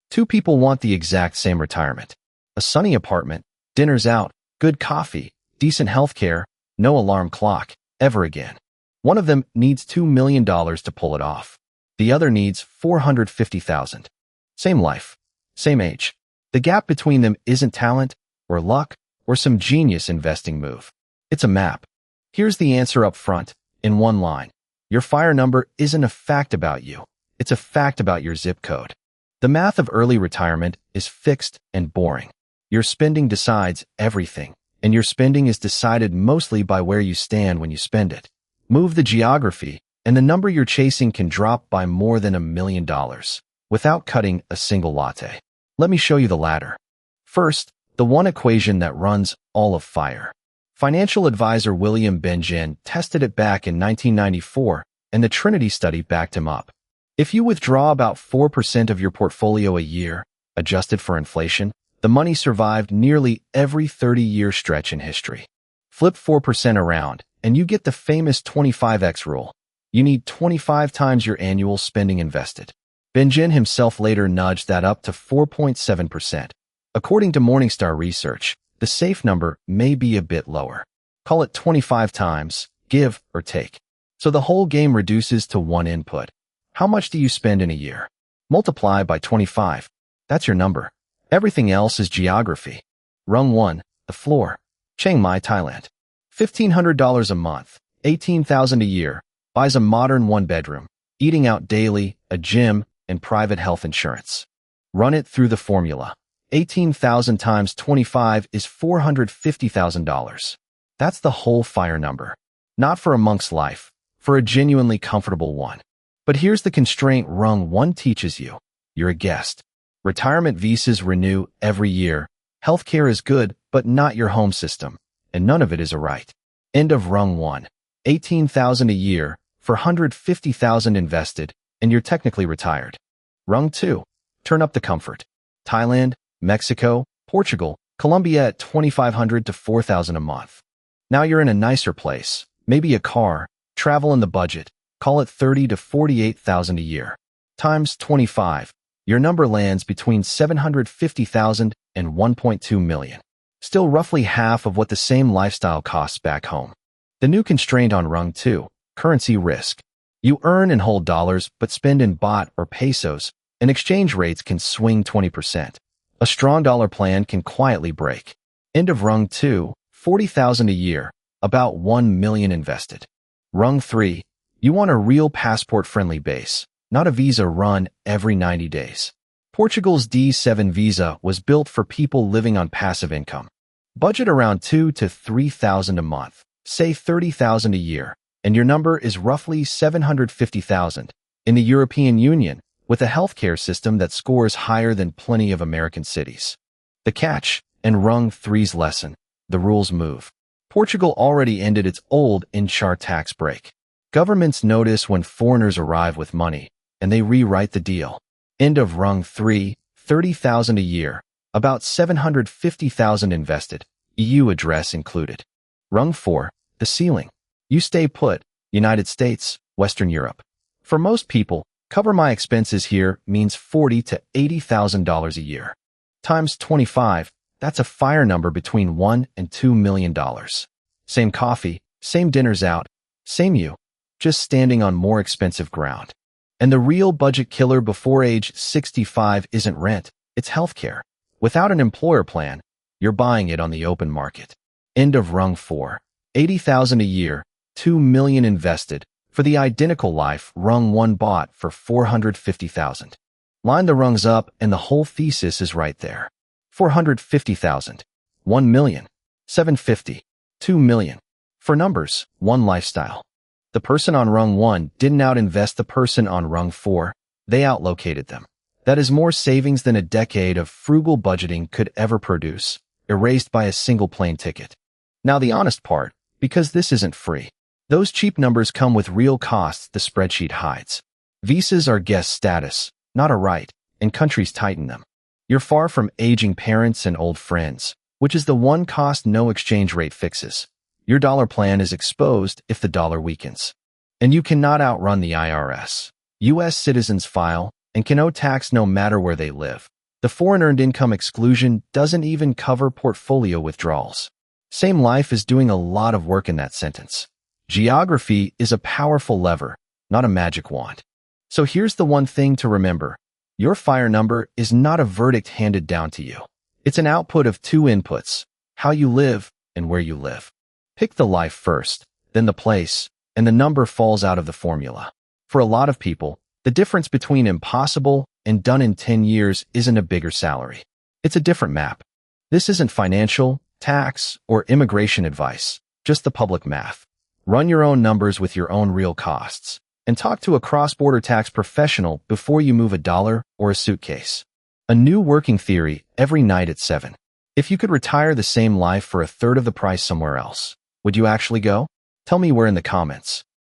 Two people want the exact same retirement. A sunny apartment, dinners out, good coffee, decent healthcare, no alarm clock, ever again. One of them needs $2 million to pull it off. The other needs $450,000. Same life, same age. The gap between them isn't talent or luck or some genius investing move. It's a map. Here's the answer up front, in one line. Your FIRE number isn't a fact about you. It's a fact about your zip code. The math of early retirement is fixed and boring. Your spending decides everything, and your spending is decided mostly by where you stand when you spend it. Move the geography, and the number you're chasing can drop by more than $1 million without cutting a single latte. Let me show you the ladder. First, the one equation that runs all of FIRE. Financial advisor William Bengen tested it back in 1994, and the Trinity Study backed him up. If you withdraw about 4% of your portfolio a year, adjusted for inflation, the money survived nearly every 30-year stretch in history. Flip 4% around, and you get the famous 25x rule. You need 25 times your annual spending invested. Bengen himself later nudged that up to 4.7%. According to Morningstar research, the safe number may be a bit lower. Call it 25 times, give or take. So the whole game reduces to one input. How much do you spend in a year? Multiply by 25. That's your number. Everything else is geography. Rung 1, the floor. Chiang Mai, Thailand. $1,500 a month, $18,000 a year, buys a modern one-bedroom, eating out daily, a gym, and private health insurance. Run it through the formula. 18,000 times 25 is $450,000. That's the whole FIRE number. Not for a monk's life, for a genuinely comfortable one. But here's the constraint Rung 1 teaches you. You're a guest. Retirement visas renew every year. Healthcare is good, but not your home system. And none of it is a right. End of Rung 1. 18,000 a year, for 150,000 invested, and you're technically retired. Rung 2. Turn up the comfort. Thailand, Mexico, Portugal, Colombia at $2,500 to $4,000 a month. Now you're in a nicer place, maybe a car, travel in the budget, call it $30,000 to $48,000 a year. Times 25, your number lands between $750,000 and $1.2 million. Still roughly half of what the same lifestyle costs back home. The new constraint on Rung 2, currency risk. You earn and hold dollars but spend in baht or pesos, and exchange rates can swing 20%. A strong dollar plan can quietly break. End of Rung 2, $40,000 a year, about $1 million invested. Rung 3, you want a real passport-friendly base, not a visa run every 90 days. Portugal's D7 visa was built for people living on passive income. Budget around $2,000 to $3,000 a month, say $30,000 a year, and your number is roughly $750,000. In the European Union, with a healthcare system that scores higher than plenty of American cities. The catch, and Rung 3's lesson, the rules move. Portugal already ended its old in-char tax break. Governments notice when foreigners arrive with money, and they rewrite the deal. End of Rung 3, $30,000 a year, about $750,000 invested, EU address included. Rung 4, the ceiling. You stay put, United States, Western Europe. For most people, cover my expenses here means $40,000 to $80,000 a year. Times 25, that's a FIRE number between $1 and $2 million. Same coffee, same dinners out, same you, just standing on more expensive ground. And the real budget killer before age 65 isn't rent, it's healthcare. Without an employer plan, you're buying it on the open market. End of Rung 4, $80,000 a year, $2 million invested, for the identical life Rung 1 bought for $450,000. Line the rungs up and the whole thesis is right there. $450,000, $1 million, $750,000, $2 million. For numbers, one lifestyle. The person on Rung 1 didn't outinvest the person on Rung 4, they outlocated them. That is more savings than a decade of frugal budgeting could ever produce, erased by a single plane ticket. Now the honest part, because this isn't free. Those cheap numbers come with real costs the spreadsheet hides. Visas are guest status, not a right, and countries tighten them. You're far from aging parents and old friends, which is the one cost no exchange rate fixes. Your dollar plan is exposed if the dollar weakens. And you cannot outrun the IRS. U.S. citizens file and can owe tax no matter where they live. The foreign earned income exclusion doesn't even cover portfolio withdrawals. Same life is doing a lot of work in that sentence. Geography is a powerful lever, not a magic wand. So here's the one thing to remember. Your FIRE number is not a verdict handed down to you. It's an output of two inputs, how you live and where you live. Pick the life first, then the place, and the number falls out of the formula. For a lot of people, the difference between impossible and done in 10 years isn't a bigger salary. It's a different map. This isn't financial, tax, or immigration advice, just the public math. Run your own numbers with your own real costs, and talk to a cross-border tax professional before you move a dollar or a suitcase. A new working theory every night at 7. If you could retire the same life for a third of the price somewhere else, would you actually go? Tell me where in the comments.